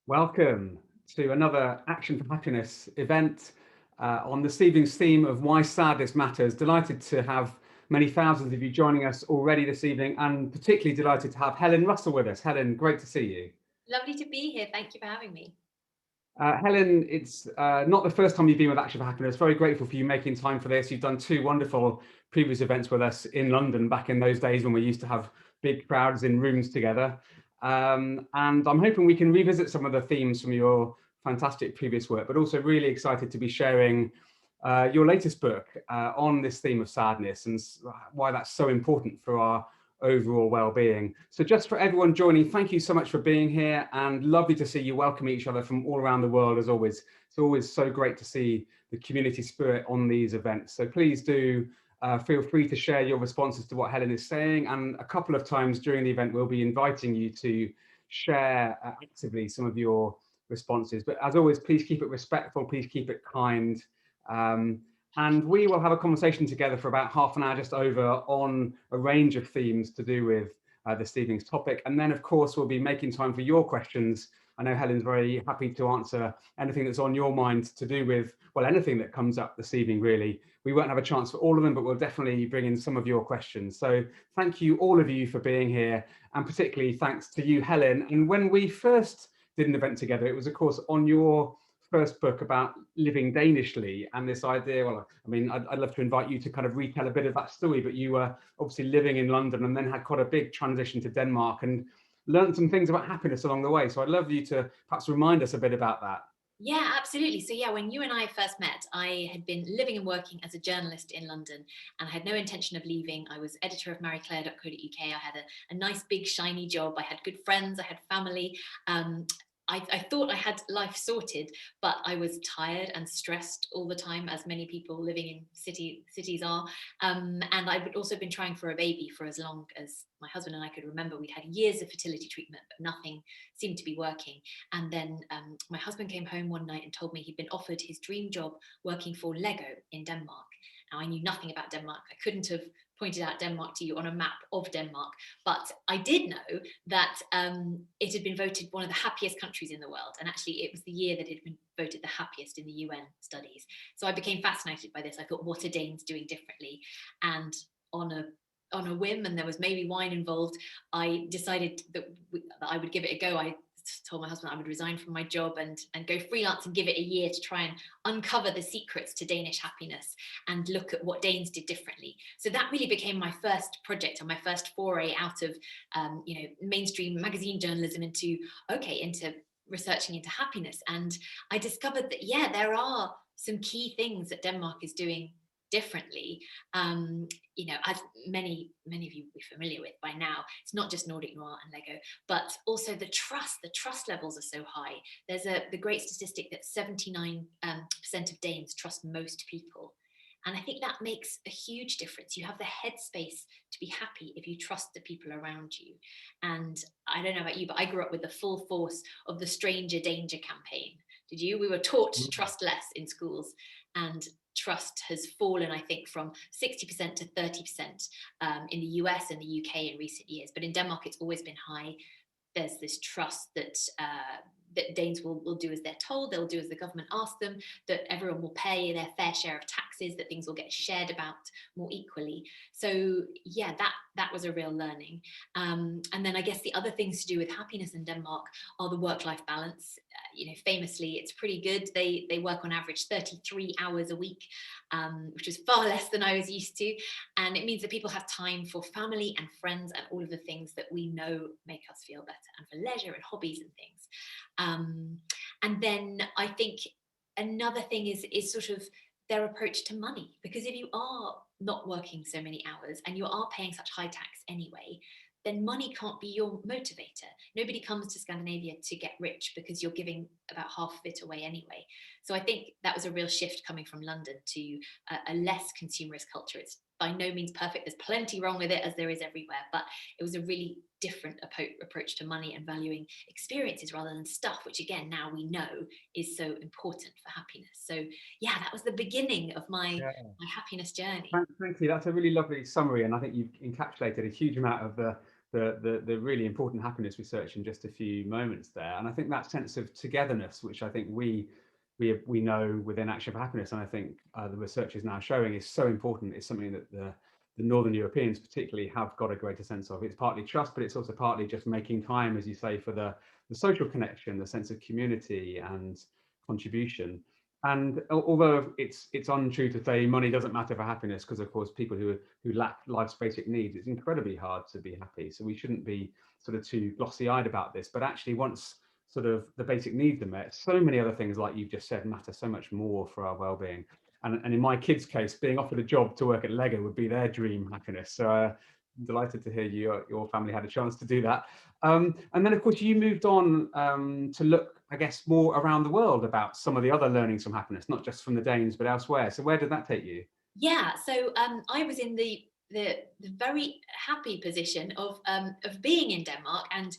Welcome to another Action for Happiness event on this evening's theme of why sadness matters. Delighted to have many thousands of you joining us already this evening, and particularly delighted to have Helen Russell with us. Helen, great to see you. Lovely to be here. Thank you for having me. Helen, it's not the first time you've been with Action for Happiness. Very grateful for you making time for this. You've done two wonderful previous events with us in London back in those days when we used to have big crowds in rooms together. And I'm hoping we can revisit some of the themes from your fantastic previous work, but also really excited to be sharing your latest book on this theme of sadness and why that's so important for our overall well-being. So just for everyone joining, thank you so much for being here, and lovely to see you welcome each other from all around the world as always. It's always so great to see the community spirit on these events. So please do feel free to share your responses to what Helen is saying, and a couple of times during the event we'll be inviting you to share actively some of your responses. But as always, please keep it respectful, please keep it kind. Um, and we will have a conversation together for about half an hour just over on a range of themes to do with this evening's topic. And then, of course, we'll be making time for your questions. I know Helen's very happy to answer anything that's on your mind to do with, well, anything that comes up this evening, really. We won't have a chance for all of them, but we'll definitely bring in some of your questions. So thank you, all of you, for being here, and particularly thanks to you, Helen. And when we first did an event together, it was, of course, on your first book about living Danishly and this idea. Well, I mean, I'd love to invite you to kind of retell a bit of that story, but you were obviously living in London and then had quite a big transition to Denmark and learned some things about happiness along the way. So I'd love you to perhaps remind us a bit about that. Yeah, absolutely. So, yeah, when you and I first met, I had been living and working as a journalist in London and I had no intention of leaving. I was editor of marieclaire.co.uk. I had a nice, big, shiny job. I had good friends. I had family. I thought I had life sorted, but I was tired and stressed all the time, as many people living in cities are. And I'd also been trying for a baby for as long as my husband and I could remember. We'd had years of fertility treatment, but nothing seemed to be working. And then my husband came home one night and told me he'd been offered his dream job working for Lego in Denmark. Now, I knew nothing about Denmark. I couldn't have pointed out Denmark to you on a map of Denmark, but I did know that it had been voted one of the happiest countries in the world. And actually, it was the year that it had been voted the happiest in the UN studies. So I became fascinated by this. I thought, what are Danes doing differently? And on a whim, and there was maybe wine involved, I decided that I would give it a go. I told my husband I would resign from my job and go freelance and give it a year to try and uncover the secrets to Danish happiness and look at what Danes did differently. So that really became my first project and my first foray out of mainstream magazine journalism into researching into happiness. And I discovered that, yeah, there are some key things that Denmark is doing differently. As many of you will be familiar with by now, it's not just Nordic Noir and Lego, but also the trust levels are so high. There's the great statistic that 79% of Danes trust most people. And I think that makes a huge difference. You have the headspace to be happy if you trust the people around you. And I don't know about you, but I grew up with the full force of the stranger danger campaign. Did you? We were taught to trust less in schools, and trust has fallen, I think, from 60% to 30% in the US and the UK in recent years. But in Denmark, it's always been high. There's this trust that Danes will do as they're told, they'll do as the government asks them, that everyone will pay their fair share of taxes, that things will get shared about more equally. So yeah, that was a real learning. And then I guess the other things to do with happiness in Denmark are the work-life balance. Famously, it's pretty good. They work on average 33 hours a week, which is far less than I was used to. And it means that people have time for family and friends and all of the things that we know make us feel better, and for leisure and hobbies and things. And then I think another thing is sort of their approach to money, because if you are not working so many hours and you are paying such high tax anyway, then money can't be your motivator. Nobody comes to Scandinavia to get rich because you're giving about half of it away anyway. So I think that was a real shift coming from London to a less consumerist culture. It's by no means perfect. There's plenty wrong with it, as there is everywhere, but it was a really different approach to money and valuing experiences rather than stuff, which again, now we know is so important for happiness. So yeah, that was the beginning of my happiness journey. Thank you. That's a really lovely summary, and I think you've encapsulated a huge amount of the the really important happiness research in just a few moments there. And I think that sense of togetherness, which I think we know within Action for Happiness, and I think the research is now showing is so important, is something that the Northern Europeans particularly have got a greater sense of. It's partly trust, but it's also partly just making time, as you say, for the social connection, the sense of community and contribution. And although it's untrue to say money doesn't matter for happiness, because of course people who lack life's basic needs, it's incredibly hard to be happy. So we shouldn't be sort of too glossy-eyed about this. But actually, once sort of the basic needs are met, so many other things, like you've just said, matter so much more for our well-being. And in my kids' case, being offered a job to work at Lego would be their dream happiness. So I'm delighted to hear your family had a chance to do that. And then, of course, you moved on to look, I guess, more around the world about some of the other learnings from happiness, not just from the Danes, but elsewhere. So where did that take you? Yeah, so I was in the very happy position of being in Denmark and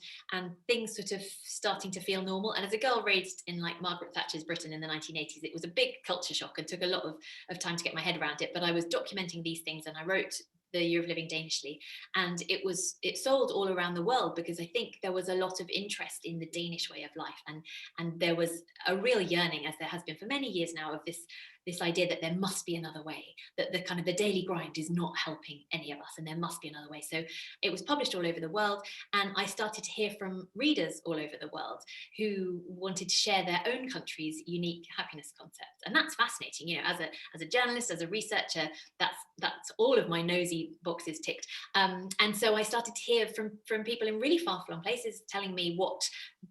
things sort of starting to feel normal. And as a girl raised in like Margaret Thatcher's Britain in the 1980s, it was a big culture shock and took a lot of time to get my head around it. But I was documenting these things, and I wrote the Year of Living Danishly, and it sold all around the world because I think there was a lot of interest in the Danish way of life, and there was a real yearning, as there has been for many years now, of this idea that there must be another way, that the kind of the daily grind is not helping any of us, and there must be another way. So it was published all over the world, and I started to hear from readers all over the world who wanted to share their own country's unique happiness concepts. And that's fascinating. You know, as a journalist, as a researcher, that's all of my nosy boxes ticked. And so I started to hear from people in really far-flung places telling me what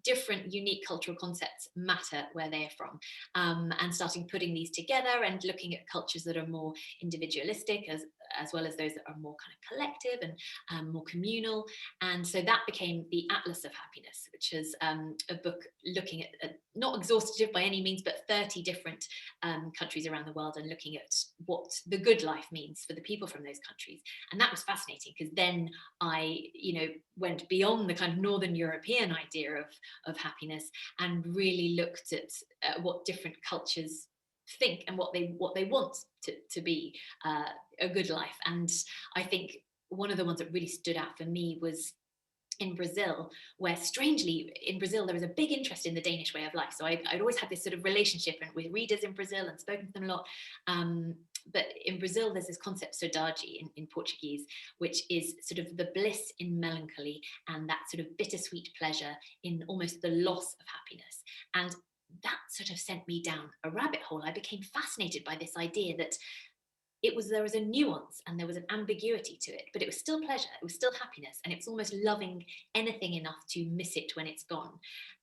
different unique cultural concepts matter where they're from, and starting putting these together and looking at cultures that are more individualistic as well as those that are more kind of collective and more communal. And so that became the Atlas of Happiness, which is a book looking at not exhaustive by any means, but 30 different countries around the world, and looking at what the good life means for the people from those countries. And that was fascinating, because then I, went beyond the kind of Northern European idea of happiness and really looked at what different cultures think and what they want to be a good life. And I think one of the ones that really stood out for me was in Brazil, where strangely in Brazil there was a big interest in the Danish way of life. So I'd always had this sort of relationship with readers in Brazil and spoken to them a lot. But in Brazil, there's this concept saudade in Portuguese, which is sort of the bliss in melancholy and that sort of bittersweet pleasure in almost the loss of happiness. And that sort of sent me down a rabbit hole. I became fascinated by this idea that there was a nuance and there was an ambiguity to it, but it was still pleasure, it was still happiness, and it was almost loving anything enough to miss it when it's gone.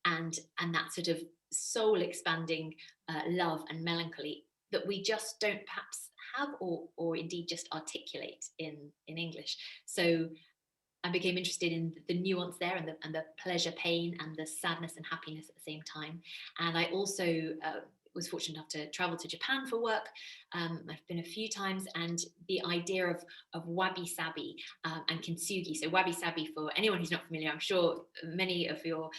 And that sort of soul expanding love and melancholy that we just don't perhaps have, or indeed just articulate in English. So I became interested in the nuance there, and the pleasure, pain, and the sadness and happiness at the same time. And I also was fortunate enough to travel to Japan for work. I've been a few times, and the idea of wabi-sabi and kintsugi. So wabi-sabi, for anyone who's not familiar, I'm sure many of your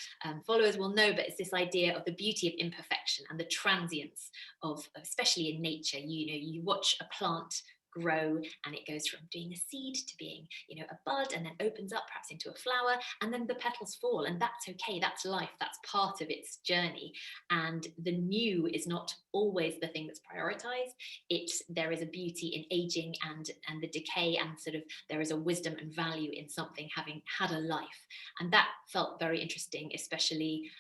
followers will know, but it's this idea of the beauty of imperfection and the transience of, especially in nature. You watch a plant grow, and it goes from being a seed to being a bud, and then opens up perhaps into a flower, and then the petals fall, and that's okay, that's life, that's part of its journey. And the new is not always the thing that's prioritized. There is a beauty in aging and the decay, and sort of there is a wisdom and value in something having had a life. And that felt very interesting, especially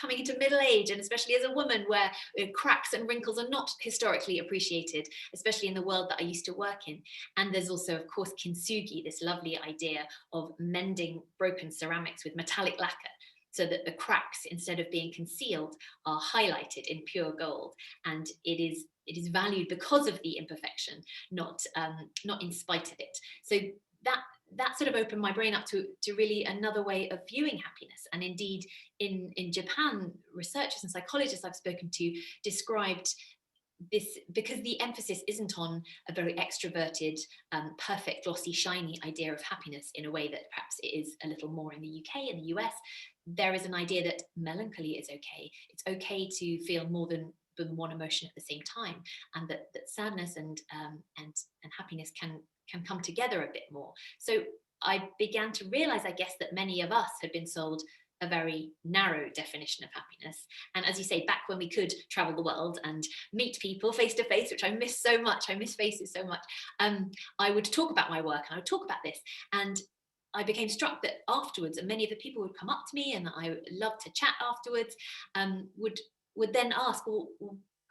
coming into middle age, and especially as a woman, where cracks and wrinkles are not historically appreciated, especially in the world that I used to work in. And there's also, of course, kintsugi, this lovely idea of mending broken ceramics with metallic lacquer, so that the cracks, instead of being concealed, are highlighted in pure gold. And it is valued because of the imperfection, not in spite of it. So that sort of opened my brain up to really another way of viewing happiness. And indeed, in Japan, researchers and psychologists I've spoken to described this, because the emphasis isn't on a very extroverted, perfect, glossy, shiny idea of happiness in a way that perhaps it is a little more in the UK and the US. There is an idea that melancholy is okay. It's okay to feel more than one emotion at the same time, and that sadness and happiness can come together a bit more. So I began to realize, I guess, that many of us had been sold a very narrow definition of happiness. And as you say, back when we could travel the world and meet people face to face, which I miss so much, I miss faces so much, I would talk about my work and I would talk about this. And I became struck that afterwards, and many of the people would come up to me and I loved to chat afterwards, would then ask, well,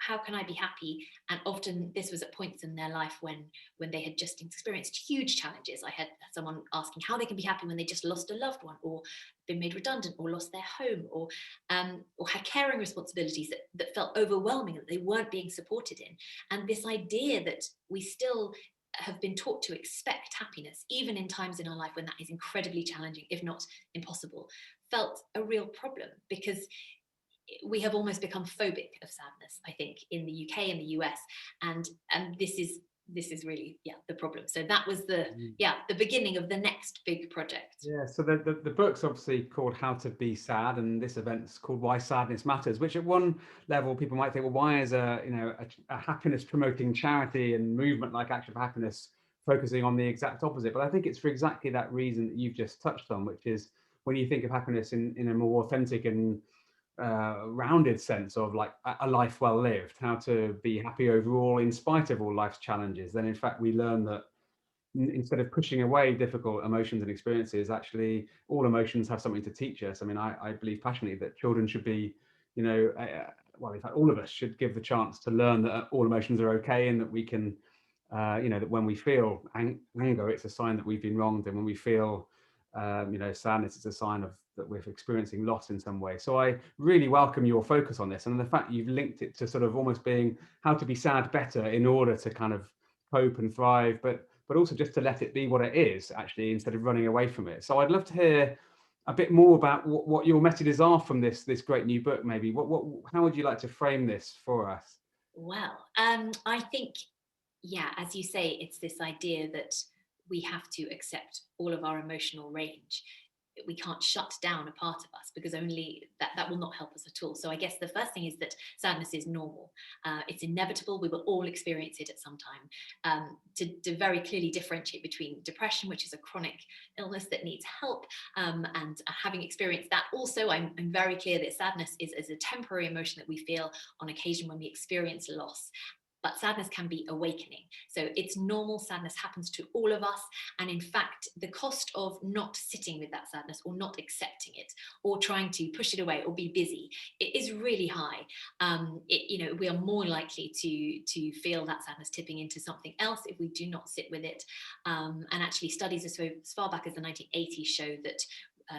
how can I be happy? And often this was at points in their life when they had just experienced huge challenges. I had someone asking how they can be happy when they just lost a loved one, or been made redundant, or lost their home, or had caring responsibilities that felt overwhelming, that they weren't being supported in. And this idea that we still have been taught to expect happiness, even in times in our life when that is incredibly challenging, if not impossible, felt a real problem, because we have almost become phobic of sadness, I think, in the UK and the US, and this is really, yeah, the problem. So that was the beginning of the next big project. Yeah, so the book's obviously called How to Be Sad, and this event's called Why Sadness Matters, which at one level people might think, well, why is a happiness promoting charity and movement like Action for Happiness focusing on the exact opposite? But I think it's for exactly that reason that you've just touched on, which is when you think of happiness in a more authentic and rounded sense of like a life well lived, how to be happy overall in spite of all life's challenges, then in fact we learn that instead of pushing away difficult emotions and experiences, actually all emotions have something to teach us. I mean, I believe passionately that children should be, well, in fact, all of us should give the chance to learn that all emotions are okay, and that we can, that when we feel anger, it's a sign that we've been wronged, and when we feel, sadness, it's a sign of that we're experiencing loss in some way. So I really welcome your focus on this, and the fact you've linked it to sort of almost being how to be sad better in order to kind of cope and thrive, but also just to let it be what it is, actually, instead of running away from it. So I'd love to hear a bit more about what your messages are from this great new book. Maybe how would you like to frame this for us? Well, I think, yeah, as you say, it's this idea that we have to accept all of our emotional range. We can't shut down a part of us, because only that will not help us at all. So I guess the first thing is that sadness is normal. It's inevitable. We will all experience it at some time. To very clearly differentiate between depression, which is a chronic illness that needs help, and having experienced that, also I'm very clear that sadness is a temporary emotion that we feel on occasion when we experience loss. But sadness can be awakening. So it's normal. Sadness happens to all of us. And in fact, the cost of not sitting with that sadness, or not accepting it, or trying to push it away, or be busy, it is really high. We are more likely to feel that sadness tipping into something else if we do not sit with it. And actually, studies as far back as the 1980s show that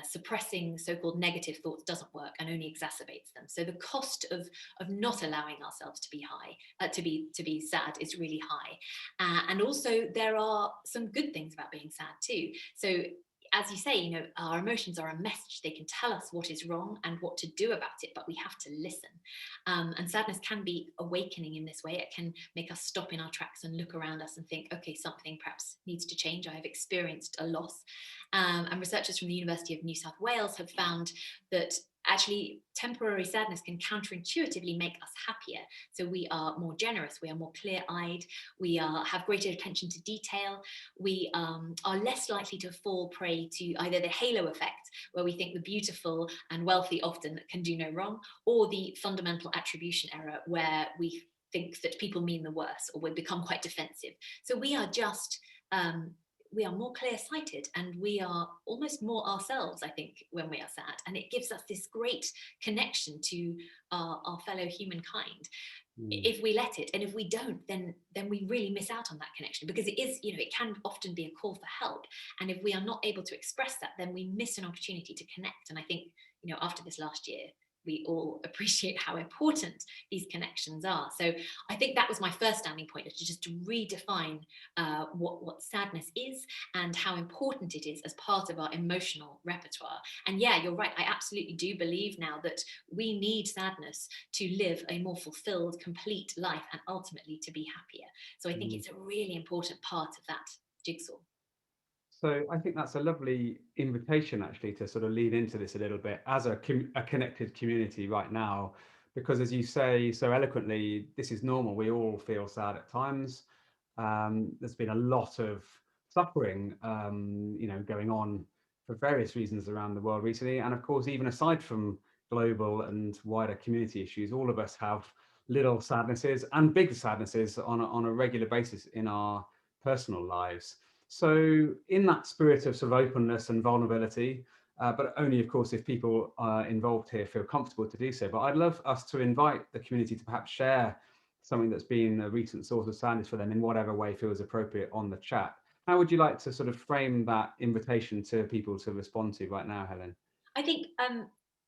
suppressing so-called negative thoughts doesn't work and only exacerbates them. So the cost of not allowing ourselves to be to be sad is really high. And also there are some good things about being sad too. So as you say, our emotions are a message. They can tell us what is wrong and what to do about it, but we have to listen. And sadness can be awakening in this way. It can make us stop in our tracks and look around us and think, okay, something perhaps needs to change. I have experienced a loss. And researchers from the University of New South Wales have found that actually temporary sadness can counterintuitively make us happier. So we are more generous, we are more clear-eyed, we have greater attention to detail, we are less likely to fall prey to either the halo effect, where we think the beautiful and wealthy often can do no wrong, or the fundamental attribution error, where we think that people mean the worst, or we become quite defensive. So we are just we are more clear-sighted, and we are almost more ourselves, I think, when we are sad. And it gives us this great connection to our fellow humankind, if we let it. And if we don't, then we really miss out on that connection, because it is, it can often be a call for help. And if we are not able to express that, then we miss an opportunity to connect. And I think, after this last year, we all appreciate how important these connections are. So I think that was my first standing point, is just to redefine what sadness is and how important it is as part of our emotional repertoire. And yeah, you're right. I absolutely do believe now that we need sadness to live a more fulfilled, complete life, and ultimately to be happier. So I think it's a really important part of that jigsaw. So I think that's a lovely invitation, actually, to sort of lead into this a little bit as a connected community right now, because as you say so eloquently, this is normal. We all feel sad at times. There's been a lot of suffering, going on for various reasons around the world recently. And of course, even aside from global and wider community issues, all of us have little sadnesses and big sadnesses on a regular basis in our personal lives. So, in that spirit of sort of openness and vulnerability, but only, of course, if people involved here feel comfortable to do so. But I'd love us to invite the community to perhaps share something that's been a recent source of sadness for them in whatever way feels appropriate on the chat. How would you like to sort of frame that invitation to people to respond to right now, Helen? I think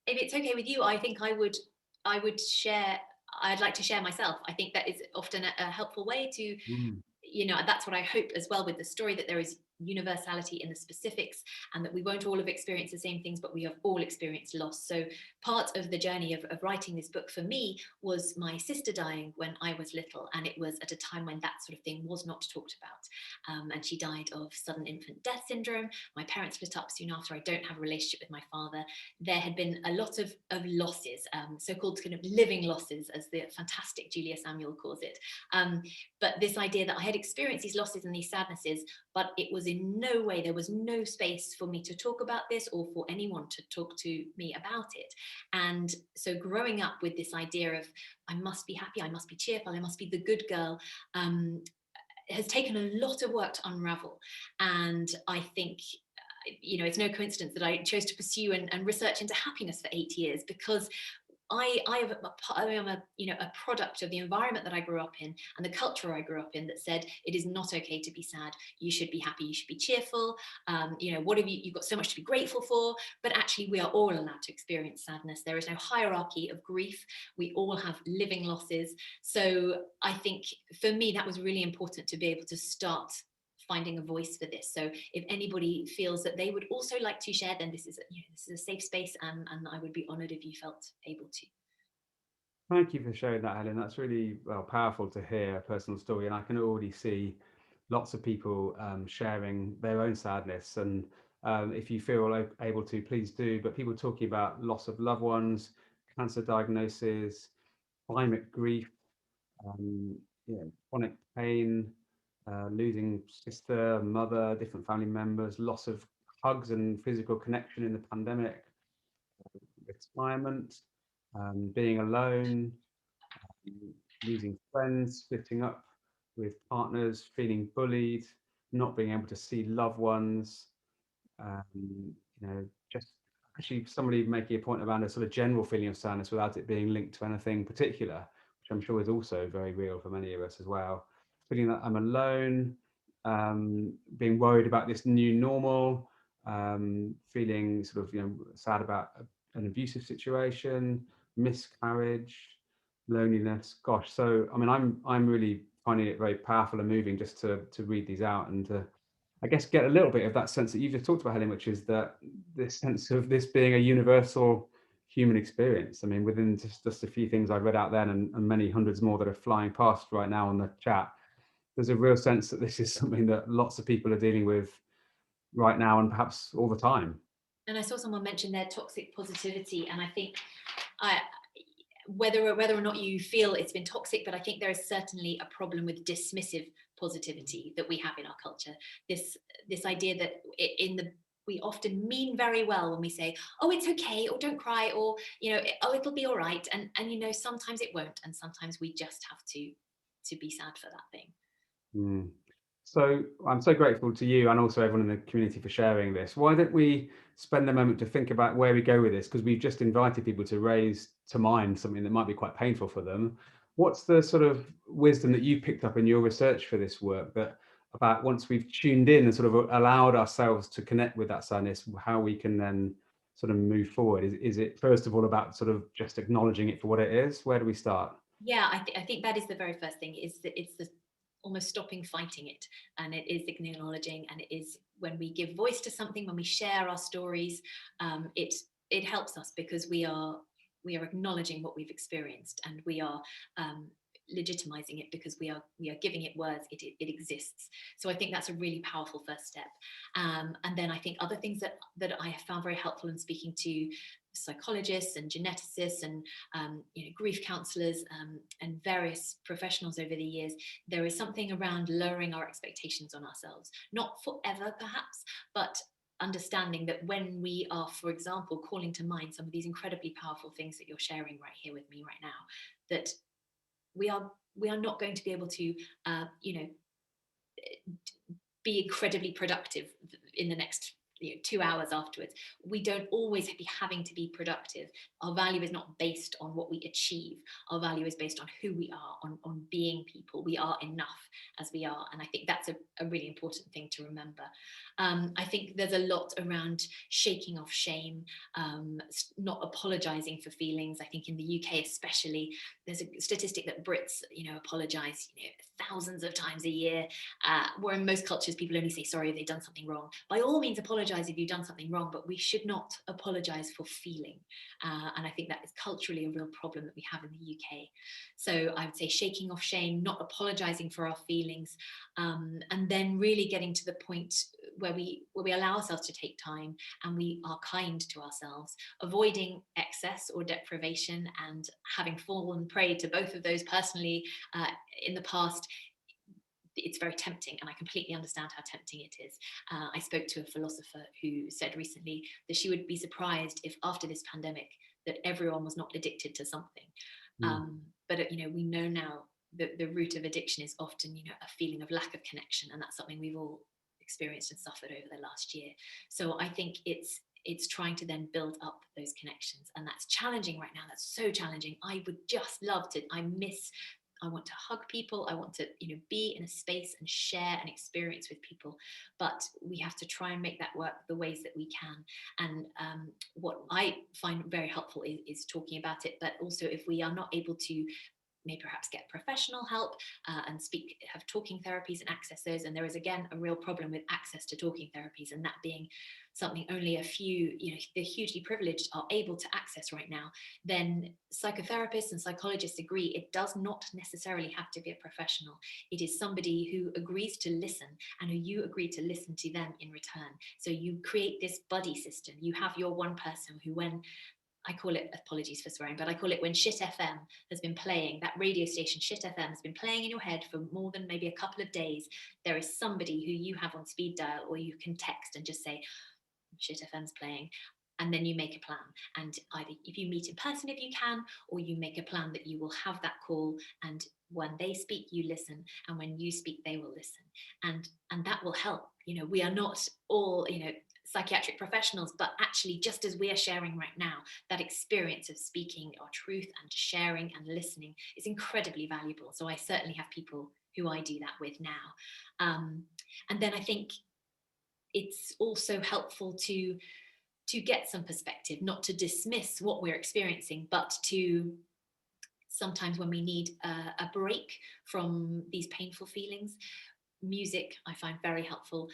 if it's okay with you, I think I would share. I'd like to share myself. I think that is often a helpful way to, Mm. that's what I hope as well with the story, that there is universality in the specifics, and that we won't all have experienced the same things, but we have all experienced loss. So part of the journey of writing this book for me was my sister dying when I was little, and it was at a time when that sort of thing was not talked about. And she died of sudden infant death syndrome. My parents split up soon after. I don't have a relationship with my father. There had been a lot of losses, so-called kind of living losses, as the fantastic Julia Samuel calls it. But this idea that I had experienced these losses and these sadnesses, but it was in no way, there was no space for me to talk about this or for anyone to talk to me about it. And so growing up with this idea of I must be happy, I must be cheerful, I must be the good girl, has taken a lot of work to unravel. And I think it's no coincidence that I chose to pursue and research into happiness for 8 years, because I am a product of the environment that I grew up in and the culture I grew up in that said it is not okay to be sad. You should be happy. You should be cheerful. What have you've got so much to be grateful for? But actually, we are all allowed to experience sadness. There is no hierarchy of grief. We all have living losses. So I think for me, that was really important to be able to start finding a voice for this. So if anybody feels that they would also like to share, then this is a safe space, and I would be honored if you felt able to. Thank you for sharing that, Helen. That's really powerful to hear a personal story, and I can already see lots of people sharing their own sadness. And if you feel able to, please do. But people talking about loss of loved ones, cancer diagnosis, climate grief, um, chronic pain, losing sister, mother, different family members, loss of hugs and physical connection in the pandemic, retirement, being alone, losing friends, splitting up with partners, feeling bullied, not being able to see loved ones, just actually somebody making a point around a sort of general feeling of sadness without it being linked to anything particular, which I'm sure is also very real for many of us as well. Feeling that I'm alone, being worried about this new normal, feeling sort of sad about an abusive situation, miscarriage, loneliness. Gosh, so I mean, I'm really finding it very powerful and moving just to read these out and to, I guess, get a little bit of that sense that you just talked about, Helen, which is that this sense of this being a universal human experience. I mean, within just a few things I've read out then, and many hundreds more that are flying past right now on the chat, there's a real sense that this is something that lots of people are dealing with right now and perhaps all the time. And I saw someone mention their toxic positivity, and I think I, whether or not you feel it's been toxic, but I think there is certainly a problem with dismissive positivity that we have in our culture. This idea that we often mean very well when we say, oh, it's okay, or don't cry, or oh, it'll be all right, and sometimes it won't, and sometimes we just have to be sad for that thing. Mm. So I'm so grateful to you and also everyone in the community for sharing this. Why don't we spend a moment to think about where we go with this? Because we've just invited people to raise to mind something that might be quite painful for them. What's the sort of wisdom that you picked up in your research for this work, that about once we've tuned in and sort of allowed ourselves to connect with that sadness, how we can then sort of move forward? Is it first of all about sort of just acknowledging it for what it is? Where do we start? Yeah, I think that is the very first thing, is that it's the almost stopping fighting it, and it is acknowledging, and it is when we give voice to something, when we share our stories, it helps us, because we are acknowledging what we've experienced, and we are legitimizing it, because we are giving it words. It exists. So I think that's a really powerful first step. And then I think other things that I have found very helpful in speaking to psychologists and geneticists and grief counselors and various professionals over the years, there is something around lowering our expectations on ourselves, not forever perhaps, but understanding that when we are, for example, calling to mind some of these incredibly powerful things that you're sharing right here with me right now, that we are not going to be able to be incredibly productive in the next 2 hours afterwards. We don't always be having to be productive. Our value is not based on what we achieve. Our value is based on who we are, on being people. We are enough as we are. And I think that's a really important thing to remember. I think there's a lot around shaking off shame, not apologizing for feelings. I think in the UK especially, there's a statistic that Brits, apologize, thousands of times a year, where in most cultures people only say sorry if they've done something wrong. By all means, apologize if you've done something wrong, but we should not apologize for feeling. And I think that is culturally a real problem that we have in the UK. So I would say shaking off shame, not apologizing for our feelings, and then really getting to the point where we allow ourselves to take time and we are kind to ourselves, avoiding excess or deprivation, and having fallen prey to both of those personally in the past. It's very tempting, and I completely understand how tempting it is. I spoke to a philosopher who said recently that she would be surprised if after this pandemic that everyone was not addicted to something. But we know now that the root of addiction is often a feeling of lack of connection, and that's something we've all experienced and suffered over the last year. So I think it's trying to then build up those connections, and that's challenging right now. That's so challenging. I would just love to. I want to hug people. I want to, be in a space and share an experience with people. But we have to try and make that work the ways that we can. And what I find very helpful is talking about it. But also, if we are not able to maybe perhaps get professional help and have talking therapies and access those. And there is, again, a real problem with access to talking therapies, and that being something only a few, the hugely privileged are able to access right now. Then psychotherapists and psychologists agree it does not necessarily have to be a professional. It is somebody who agrees to listen and who you agree to listen to them in return. So you create this buddy system. You have your one person who, when I call it, apologies for swearing, but I call it when Shit FM has been playing, that radio station Shit FM has been playing in your head for more than maybe a couple of days, there is somebody who you have on speed dial, or you can text and just say, Shit FM's playing. And then you make a plan. And either if you meet in person if you can, or you make a plan that you will have that call, and when they speak, you listen, and when you speak, they will listen. And that will help. We are not all, psychiatric professionals, but actually, just as we are sharing right now, that experience of speaking our truth and sharing and listening is incredibly valuable. So I certainly have people who I do that with now. And then I think it's also helpful to get some perspective, not to dismiss what we're experiencing, but to sometimes, when we need a break from these painful feelings, music I find very helpful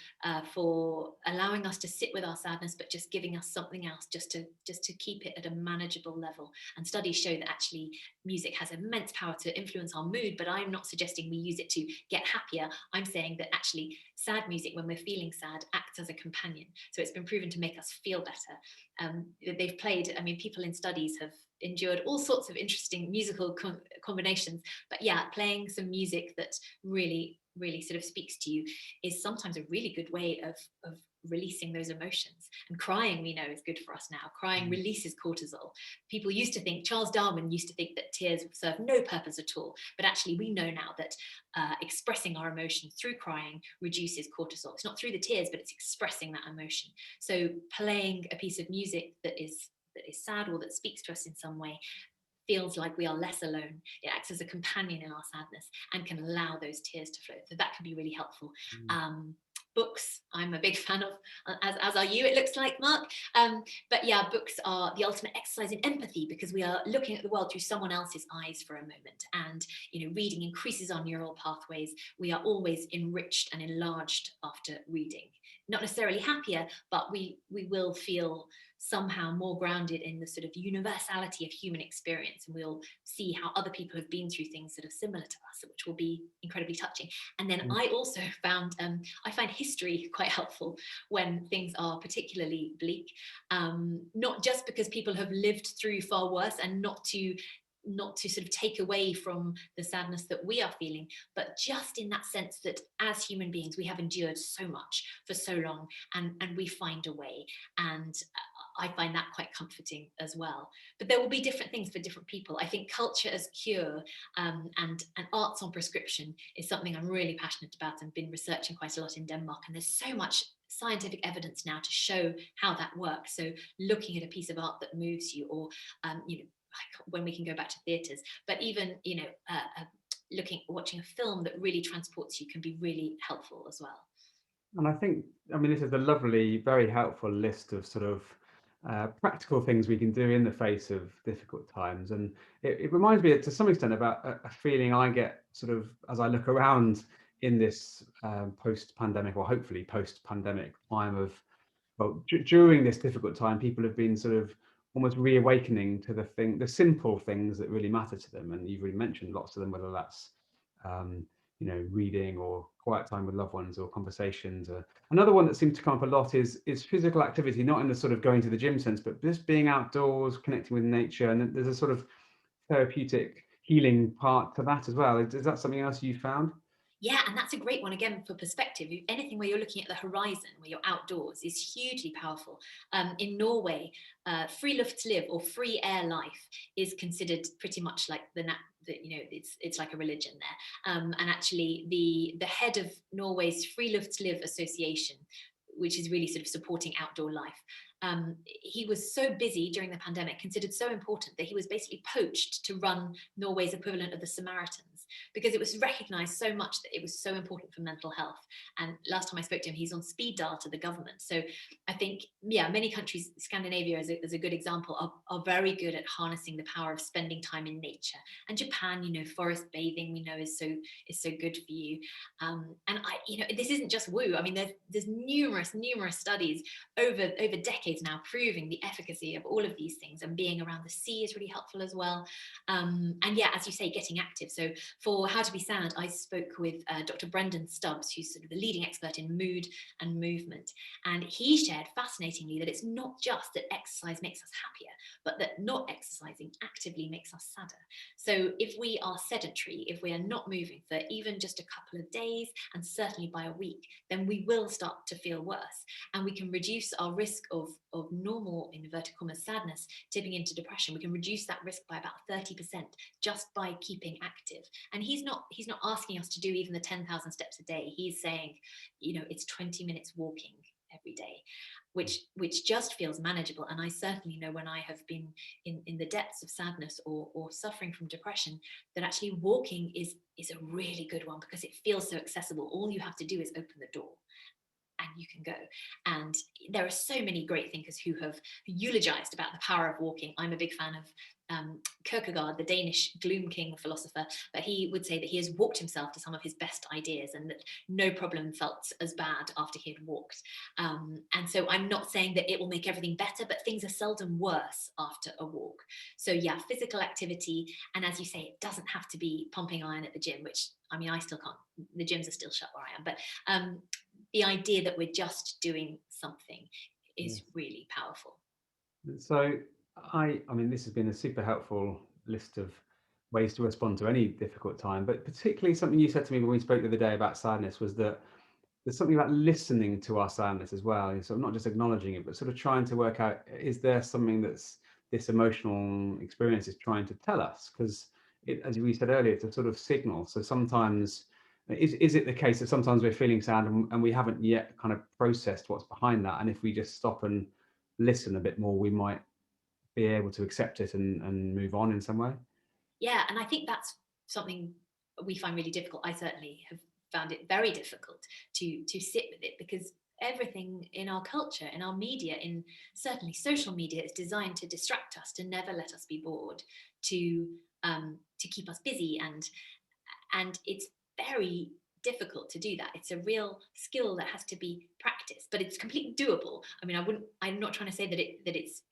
for allowing us to sit with our sadness, but just giving us something else just to keep it at a manageable level. And studies show that actually music has immense power to influence our mood, but I'm not suggesting we use it to get happier. I'm saying that actually sad music, when we're feeling sad, acts as a companion. So it's been proven to make us feel better. They've played, people in studies have endured all sorts of interesting musical combinations, but yeah, playing some music that really sort of speaks to you is sometimes a really good way of releasing those emotions. And crying, we know, is good for us now. Crying releases cortisol. People used to think, Charles Darwin used to think that tears serve no purpose at all, but actually we know now that expressing our emotions through crying reduces cortisol. It's not through the tears, but it's expressing that emotion. So playing a piece of music that is sad, or that speaks to us in some way, feels like we are less alone. It acts as a companion in our sadness and can allow those tears to flow. So that can be really helpful. Books, I'm a big fan of, as are you, it looks like, Mark. But yeah, books are the ultimate exercise in empathy, because we are looking at the world through someone else's eyes for a moment. And reading increases our neural pathways. We are always enriched and enlarged after reading. Not necessarily happier, but we will feel somehow more grounded in the sort of universality of human experience, and we'll see how other people have been through things that are similar to us, which will be incredibly touching. And then I also found I find history quite helpful when things are particularly bleak, not just because people have lived through far worse, and not to sort of take away from the sadness that we are feeling, but just in that sense that as human beings we have endured so much for so long, and we find a way. And I find that quite comforting as well. But there will be different things for different people. I think culture as cure, and arts on prescription is something I'm really passionate about and been researching quite a lot in Denmark. And there's so much scientific evidence now to show how that works. So looking at a piece of art that moves you, or when we can go back to theatres, but even watching a film that really transports you can be really helpful as well. And I think, I mean, this is a lovely, very helpful list of sort of practical things we can do in the face of difficult times. And it reminds me to some extent about a feeling I get sort of as I look around in this post-pandemic, or hopefully post-pandemic time of, well, during this difficult time, people have been sort of almost reawakening to the simple things that really matter to them. And you've already mentioned lots of them, whether that's um, reading or quiet time with loved ones or conversations. Another one that seems to come up a lot is physical activity, not in the sort of going to the gym sense, but just being outdoors, connecting with nature. And there's a sort of therapeutic healing part to that as well. Is that something else you found? Yeah, and that's a great one again for perspective. Anything where you're looking at the horizon, where you're outdoors, is hugely powerful. In Norway, free luftliv, or free air life, is considered pretty much like it's like a religion there. And actually, the head of Norway's Free Luftliv Association, which is really sort of supporting outdoor life, he was so busy during the pandemic, considered so important, that he was basically poached to run Norway's equivalent of the Samaritans, because it was recognized so much that it was so important for mental health. And last time I spoke to him, he's on speed dial to the government. So I think, yeah, many countries, Scandinavia as a good example, are very good at harnessing the power of spending time in nature. And Japan, forest bathing, we know is so good for you. And this isn't just woo. I mean, there's numerous studies over decades now proving the efficacy of all of these things, and being around the sea is really helpful as well. And yeah, as you say, getting active. So for How to Be Sad, I spoke with Dr. Brendan Stubbs, who's sort of the leading expert in mood and movement. And he shared fascinatingly that it's not just that exercise makes us happier, but that not exercising actively makes us sadder. So if we are sedentary, if we are not moving for even just a couple of days, and certainly by a week, then we will start to feel worse. And we can reduce our risk of normal, in inverted commas, sadness tipping into depression. We can reduce that risk by about 30% just by keeping active. And he's not asking us to do even the 10,000 steps a day. He's saying, it's 20 minutes walking every day, which just feels manageable. And I certainly know when I have been in the depths of sadness or suffering from depression, that actually walking is a really good one, because it feels so accessible. All you have to do is open the door and you can go. And there are so many great thinkers who have eulogized about the power of walking. I'm a big fan of Kierkegaard, the Danish gloom king philosopher, but he would say that he has walked himself to some of his best ideas, and that no problem felt as bad after he had walked. And so I'm not saying that it will make everything better, but things are seldom worse after a walk. So yeah, physical activity. And as you say, it doesn't have to be pumping iron at the gym, which, I mean, I still can't, the gyms are still shut where I am, but the idea that we're just doing something is really powerful. So I mean, this has been a super helpful list of ways to respond to any difficult time, but particularly something you said to me when we spoke the other day about sadness was that there's something about listening to our sadness as well. And so not just acknowledging it, but sort of trying to work out, is there something that's this emotional experience is trying to tell us? Because as we said earlier, it's a sort of signal. So sometimes, is it the case that sometimes we're feeling sad and we haven't yet kind of processed what's behind that? And if we just stop and listen a bit more, we might be able to accept it and move on in some way. Yeah, and I think that's something we find really difficult. I certainly have found it very difficult to sit with it, because everything in our culture, in our media, in certainly social media, is designed to distract us, to never let us be bored, to keep us busy, and it's very difficult to do that. It's a real skill that has to be practiced, but it's completely doable. I mean, I'm not trying to say that it's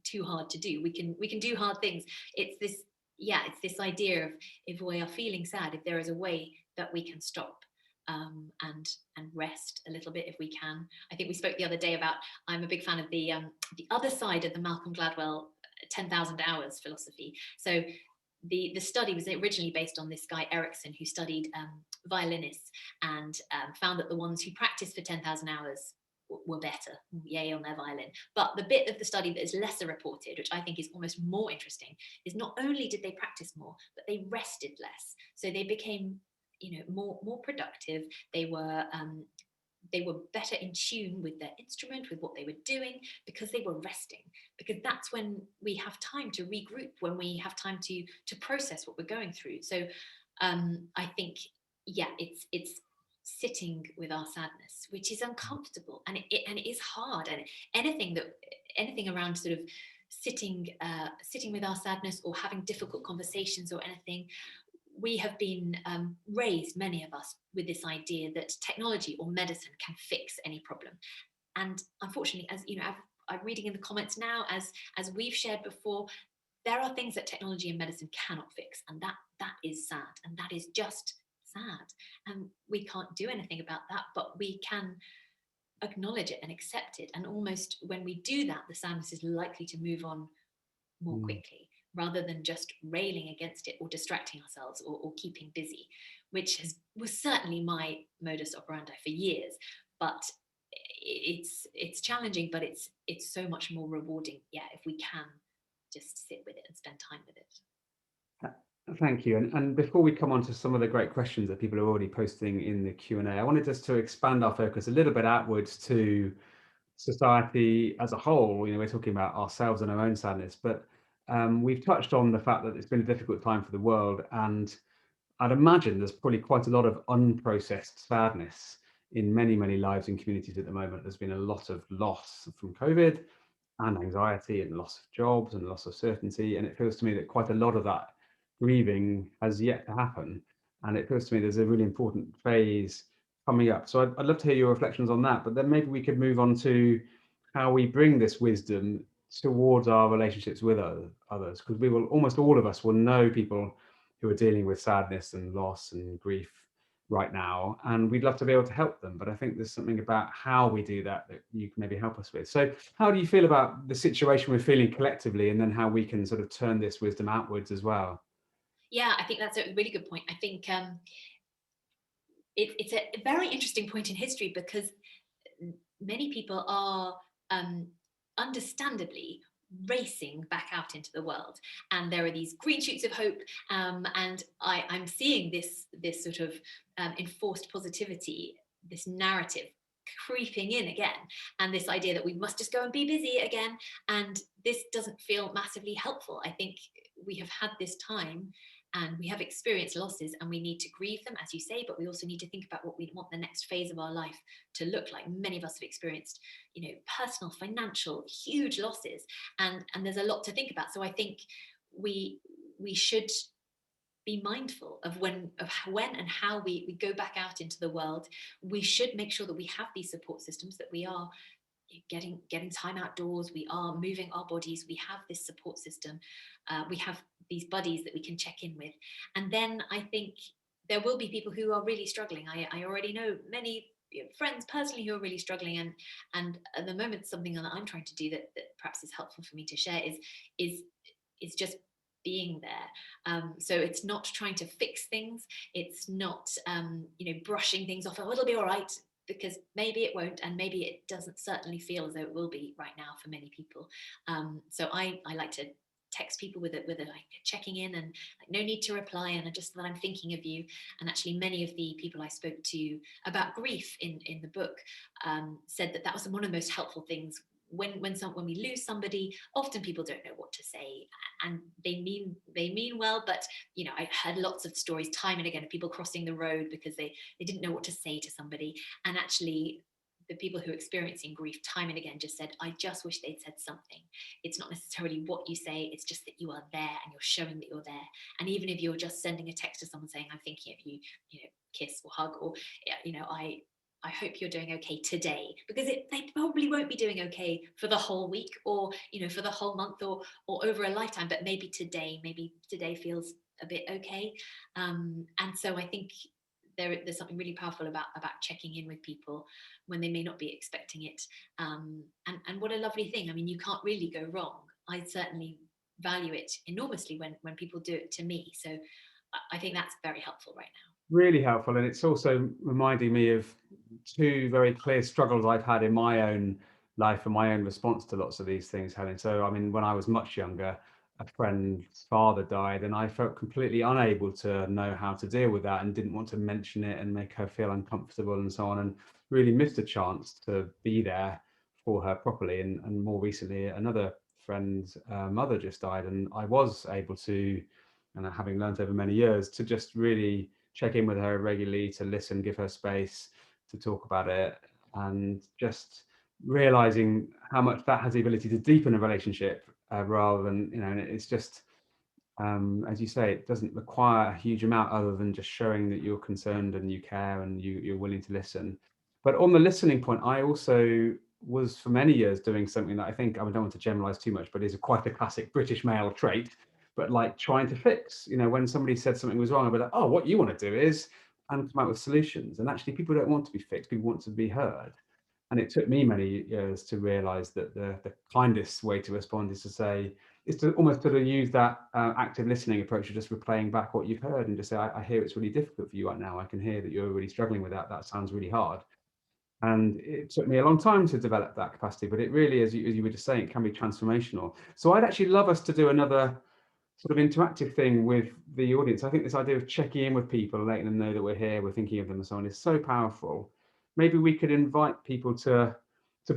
too hard to do. We can do hard things. It's this, yeah, it's this idea of, if we are feeling sad, if there is a way that we can stop, and rest a little bit if we can. I think we spoke the other day about, I'm a big fan of the other side of the Malcolm Gladwell 10,000 hours philosophy. So the study was originally based on this guy Erickson, who studied violinists, and found that the ones who practiced for 10,000 hours were better, yay on their violin. But the bit of the study that is lesser reported, which I think is almost more interesting, is not only did they practice more, but they rested less. So they became, more productive. They were better in tune with their instrument, with what they were doing, because they were resting. Because that's when we have time to regroup, when we have time to process what we're going through. So I think, yeah, it's sitting with our sadness, which is uncomfortable, and it is hard. And anything around sort of sitting with our sadness, or having difficult conversations, or anything, we have been raised, many of us, with this idea that technology or medicine can fix any problem. And unfortunately, as you know, I'm reading in the comments now, as we've shared before, there are things that technology and medicine cannot fix, and that is sad, and that is just sad. And we can't do anything about that, but we can acknowledge it and accept it. And almost when we do that, the sadness is likely to move on more quickly, rather than just railing against it, or distracting ourselves, or keeping busy, which was certainly my modus operandi for years. But it's challenging, but it's so much more rewarding, yeah, if we can just sit with it and spend time with it. Thank you. And before we come on to some of the great questions that people are already posting in the Q&A, I wanted just to expand our focus a little bit outwards to society as a whole. We're talking about ourselves and our own sadness, but we've touched on the fact that it's been a difficult time for the world, and I'd imagine there's probably quite a lot of unprocessed sadness in many, many lives and communities at the moment. There's been a lot of loss from COVID, and anxiety, and loss of jobs, and loss of certainty. And it feels to me that quite a lot of that grieving has yet to happen. And it feels to me there's a really important phase coming up. So I'd love to hear your reflections on that, but then maybe we could move on to how we bring this wisdom towards our relationships with others, because almost all of us will know people who are dealing with sadness and loss and grief right now, and we'd love to be able to help them. But I think there's something about how we do that you can maybe help us with. So how do you feel about the situation we're feeling collectively, and then how we can sort of turn this wisdom outwards as well? Yeah, I think that's a really good point. I think it's a very interesting point in history, because many people are understandably racing back out into the world, and there are these green shoots of hope, and I'm seeing this sort of enforced positivity, this narrative creeping in again, and this idea that we must just go and be busy again. And this doesn't feel massively helpful. I think we have had this time, and we have experienced losses, and we need to grieve them, as you say, but we also need to think about what we want the next phase of our life to look like. Many of us have experienced, personal, financial, huge losses, and there's a lot to think about. So I think we should be mindful of when and how we go back out into the world. We should make sure that we have these support systems, that we are getting time outdoors, we are moving our bodies, we have this support system, we have these buddies that we can check in with. And then I think there will be people who are really struggling. I already know many friends personally who are really struggling, and at the moment, something that I'm trying to do that perhaps is helpful for me to share is just being there. So it's not trying to fix things, it's not brushing things off, oh, it'll be all right, because maybe it won't, and maybe it doesn't certainly feel as though it will be right now for many people. So I like to text people with a like checking in, and like, no need to reply, and just that I'm thinking of you. And actually, many of the people I spoke to about grief in the book said that was one of the most helpful things. When we lose somebody, often people don't know what to say, and they mean well, but I heard lots of stories time and again of people crossing the road because they didn't know what to say to somebody, and actually the people who are experiencing grief time and again just said, I just wish they'd said something. It's not necessarily what you say, it's just that you are there and you're showing that you're there. And even if you're just sending a text to someone saying, I'm thinking of you, kiss or hug, or, I hope you're doing okay today, because they probably won't be doing okay for the whole week, or for the whole month, or over a lifetime, but maybe today feels a bit okay. And so I think there's something really powerful about checking in with people when they may not be expecting it. And what a lovely thing. I mean, you can't really go wrong. I certainly value it enormously when people do it to me. So I think that's very helpful right now. Really helpful, and it's also reminding me of two very clear struggles I've had in my own life and my own response to lots of these things, Helen. So, I mean, when I was much younger, a friend's father died, and I felt completely unable to know how to deal with that, and didn't want to mention it and make her feel uncomfortable and so on, and really missed a chance to be there for her properly. And more recently, another friend's mother just died, and I was able to, and having learned over many years, to just really check in with her regularly, to listen, give her space to talk about it, and just realizing how much that has the ability to deepen a relationship, rather than, and it's just, as you say, it doesn't require a huge amount other than just showing that you're concerned and you care and you're willing to listen. But on the listening point, I also was for many years doing something that I think, I don't want to generalize too much, but is quite a classic British male trait, but like trying to fix, when somebody said something was wrong, I'd be like, oh, what you want to do is, and come out with solutions. And actually, people don't want to be fixed, people want to be heard. And it took me many years to realize that the kindest way to respond is to say, is to almost sort of use that active listening approach of just replaying back what you've heard, and just say, I hear it's really difficult for you right now. I can hear that you're really struggling with that. That sounds really hard. And it took me a long time to develop that capacity, but it really, as you were just saying, it can be transformational. So I'd actually love us to do another sort of interactive thing with the audience. I think this idea of checking in with people, letting them know that we're here, we're thinking of them and so on, is so powerful. Maybe we could invite people to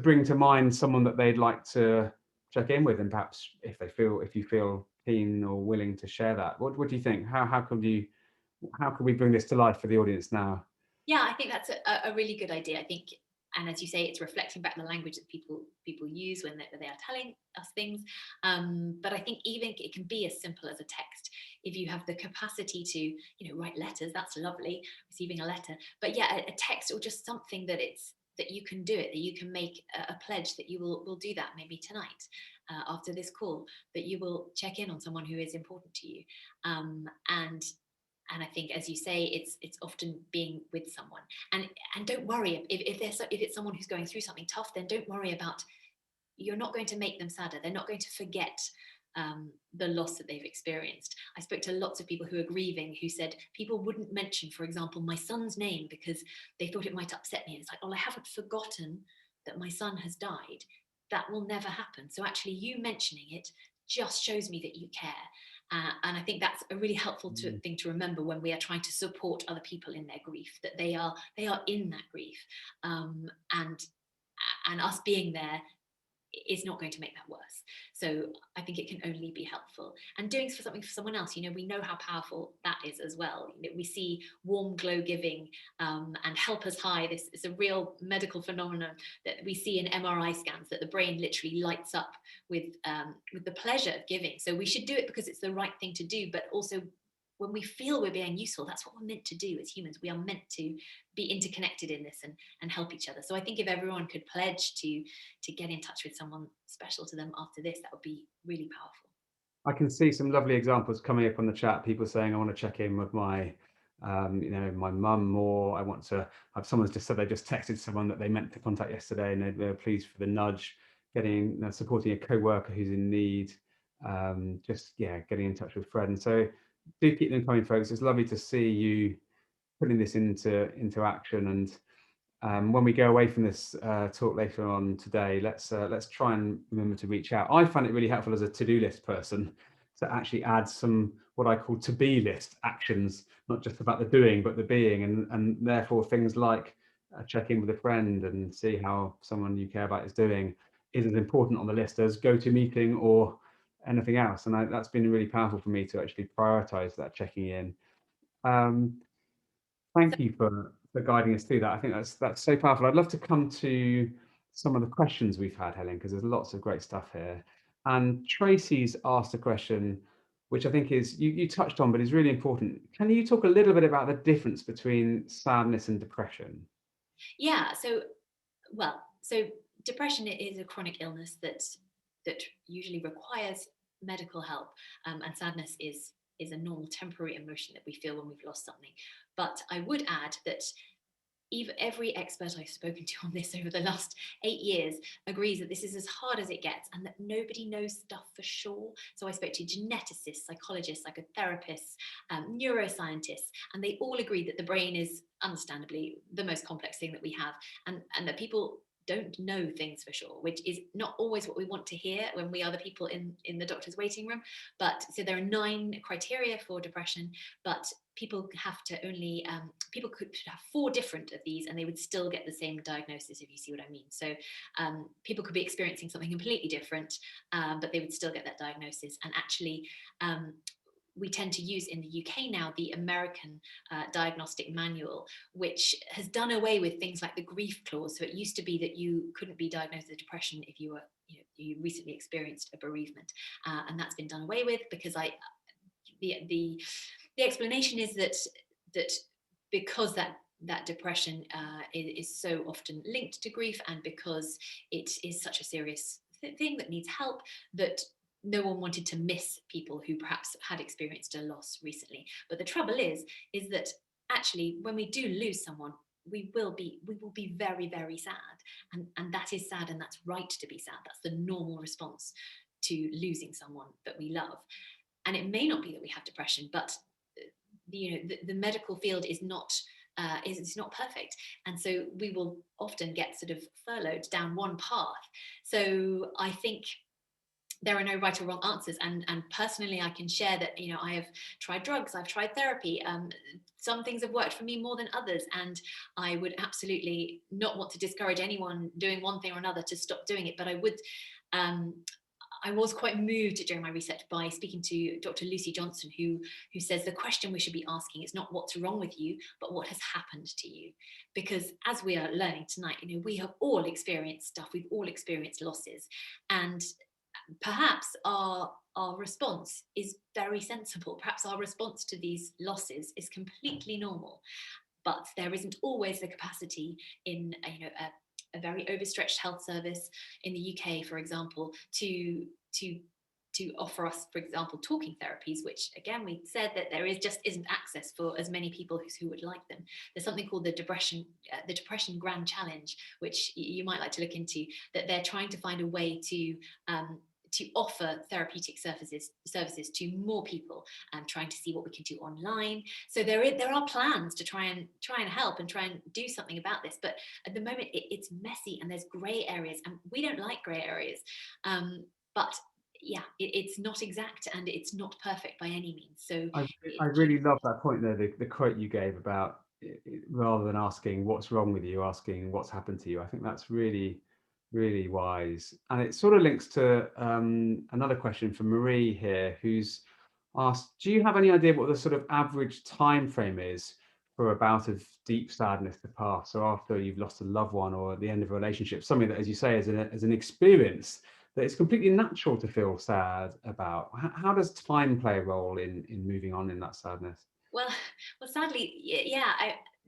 bring to mind someone that they'd like to check in with, and perhaps if you feel keen or willing to share that. What do you think? How could we bring this to life for the audience now? Yeah, I think that's a really good idea. I think, and as you say, it's reflecting back the language that people use when they are telling us things. But I think even it can be as simple as a text. If you have the capacity to, write letters, that's lovely, receiving a letter. But yeah, a text, or just something that you can do it, that you can make a pledge that you will do that maybe tonight, after this call, that you will check in on someone who is important to you. And I think, as you say, it's often being with someone, and don't worry if it's someone who's going through something tough. Then don't worry about, you're not going to make them sadder. They're not going to forget the loss that they've experienced. I spoke to lots of people who are grieving, who said people wouldn't mention, for example, my son's name because they thought it might upset me. And it's like, oh, I haven't forgotten that my son has died. That will never happen. So actually, you mentioning it just shows me that you care. And I think that's a really helpful thing to remember when we are trying to support other people in their grief, that they are in that grief, and us being there is not going to make that worse. So I think it can only be helpful. And doing something for someone else, we know how powerful that is as well. We see warm glow giving, and helpers high. This is a real medical phenomenon that we see in MRI scans, that the brain literally lights up with the pleasure of giving. So we should do it because it's the right thing to do, but also when we feel we're being useful, that's what we're meant to do as humans. We are meant to be interconnected in this and help each other. So I think if everyone could pledge to get in touch with someone special to them after this, that would be really powerful. I can see some lovely examples coming up on the chat. People saying, "I want to check in with my, my mum," or "I want to." Have someone's just said they just texted someone that they meant to contact yesterday, and they were pleased for the nudge. Getting, supporting a co-worker who's in need. Just getting in touch with friends. So do keep them coming, folks. It's lovely to see you putting this into action. And when we go away from this talk later on today, let's try and remember to reach out. I find it really helpful as a to-do list person to actually add some what I call to-be list actions, not just about the doing, but the being, and therefore things like check in with a friend and see how someone you care about is doing is as important on the list as go to meeting or anything else. And that's been really powerful for me to actually prioritize that checking in. Um, So Thank you for for guiding us through that. I think that's so powerful. I'd love to come to some of the questions we've had, Helen, because there's lots of great stuff here. And Tracy's asked a question, which I think is you touched on, but is really important. Can you talk a little bit about the difference between sadness and depression? Yeah. So depression is a chronic illness that usually requires medical help, and sadness is a normal temporary emotion that we feel when we've lost something. But I would add that even every expert I've spoken to on this over the last 8 years agrees that this is as hard as it gets and that nobody knows stuff for sure. So I spoke to geneticists, psychologists, psychotherapists, neuroscientists, and they all agree that the brain is understandably the most complex thing that we have, and that people don't know things for sure, which is not always what we want to hear when we are the people in the doctor's waiting room. But so there are 9 criteria for depression, but people have to only people could have 4 different of these and they would still get the same diagnosis, if you see what I mean. So people could be experiencing something completely different, but they would still get that diagnosis. And actually, we tend to use in the UK now the American diagnostic manual, which has done away with things like the grief clause. So it used to be that you couldn't be diagnosed with depression if you were, you recently experienced a bereavement, and that's been done away with because the explanation is that because that depression is so often linked to grief, and because it is such a serious thing that needs help, that no one wanted to miss people who perhaps had experienced a loss recently. But the trouble is that actually when we do lose someone, we will be very, very sad, and that is sad, and that's right to be sad. That's the normal response to losing someone that we love. And it may not be that we have depression, but the medical field is not perfect, and so we will often get sort of furloughed down one path. So I think there are no right or wrong answers, and personally I can share that I have tried drugs, I've tried therapy, some things have worked for me more than others, and I would absolutely not want to discourage anyone doing one thing or another to stop doing it. But I was quite moved during my research by speaking to Dr. Lucy Johnson, who says the question we should be asking is not what's wrong with you, but what has happened to you. Because as we are learning tonight, we have all experienced stuff, we've all experienced losses, and perhaps our response is very sensible. Perhaps our response to these losses is completely normal, but there isn't always the capacity in a very overstretched health service in the UK, for example, to offer us, for example, talking therapies, which again we said that there isn't access for as many people who would like them. There's something called the depression Grand Challenge, which you might like to look into. That they're trying to find a way to offer therapeutic services to more people, and trying to see what we can do online. So there are plans to try and help and try and do something about this. But at the moment, it's messy and there's grey areas, and we don't like grey areas. But yeah, it's not exact and it's not perfect by any means. So I really love that point there, the quote you gave about rather than asking what's wrong with you, asking what's happened to you. I think that's really, really wise. And it sort of links to another question from Marie here, who's asked, do you have any idea what the sort of average time frame is for a bout of deep sadness to pass? So after you've lost a loved one or at the end of a relationship, something that, as you say, is an experience that it's completely natural to feel sad about. How does time play a role in moving on in that sadness? well, sadly, yeah,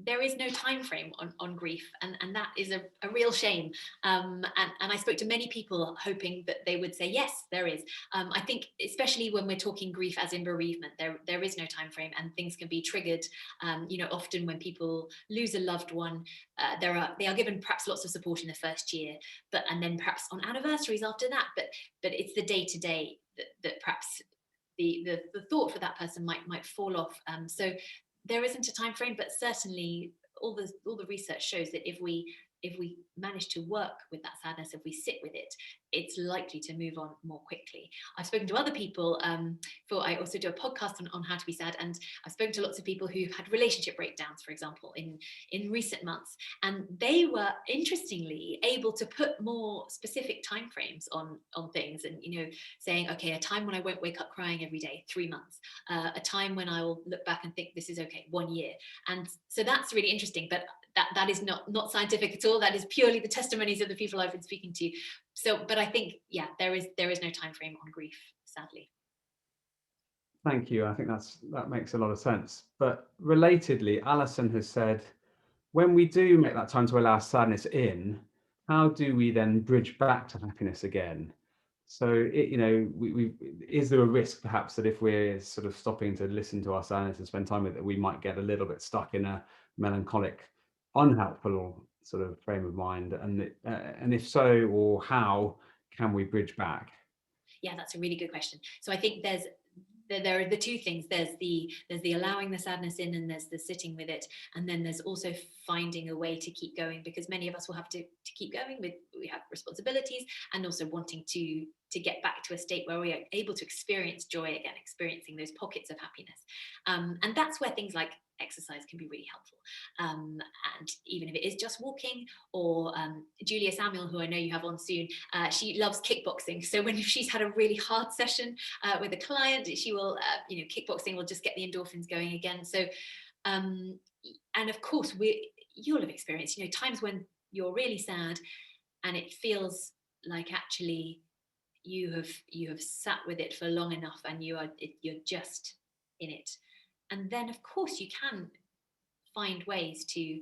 there is no time frame on grief, and that is a real shame. And I spoke to many people hoping that they would say yes, there is. I think especially when we're talking grief as in bereavement, there is no time frame, and things can be triggered. Often when people lose a loved one, they are given perhaps lots of support in the first year, and then perhaps on anniversaries after that. But it's the day to day that perhaps the thought for that person might fall off. So there isn't a time frame, but certainly all the research shows that if we if we manage to work with that sadness, if we sit with it, it's likely to move on more quickly. I've spoken to other people, I also do a podcast on how to be sad, and I've spoken to lots of people who've had relationship breakdowns, for example, in recent months, and they were interestingly able to put more specific timeframes on things, and saying, okay, a time when I won't wake up crying every day, 3 months, a time when I will look back and think this is okay, 1 year. And so that's really interesting, but that is not scientific at all. That is purely the testimonies of the people I've been speaking to. So, but I think, yeah, there is no time frame on grief, sadly. Thank you. I think that makes a lot of sense. But relatedly, Alison has said, when we do make that time to allow sadness in, how do we then bridge back to happiness again? So, is there a risk perhaps that if we're sort of stopping to listen to our sadness and spend time with it, we might get a little bit stuck in a melancholic, unhelpful sort of frame of mind? And if so, or how can we bridge back? Yeah, that's a really good question. So I think there are the two things. There's the allowing the sadness in, and there's the sitting with it, and then there's also finding a way to keep going, because many of us will have to keep going we have responsibilities, and also wanting to get back to a state where we are able to experience joy again, experiencing those pockets of happiness, and that's where things like exercise can be really helpful, and even if it is just walking, or Julia Samuel, who I know you have on soon, she loves kickboxing. So when she's had a really hard session with a client, she will kickboxing will just get the endorphins going again. So and of course you'll have experienced times when you're really sad and it feels like actually you have sat with it for long enough, and you're just in it. And then of course you can find ways to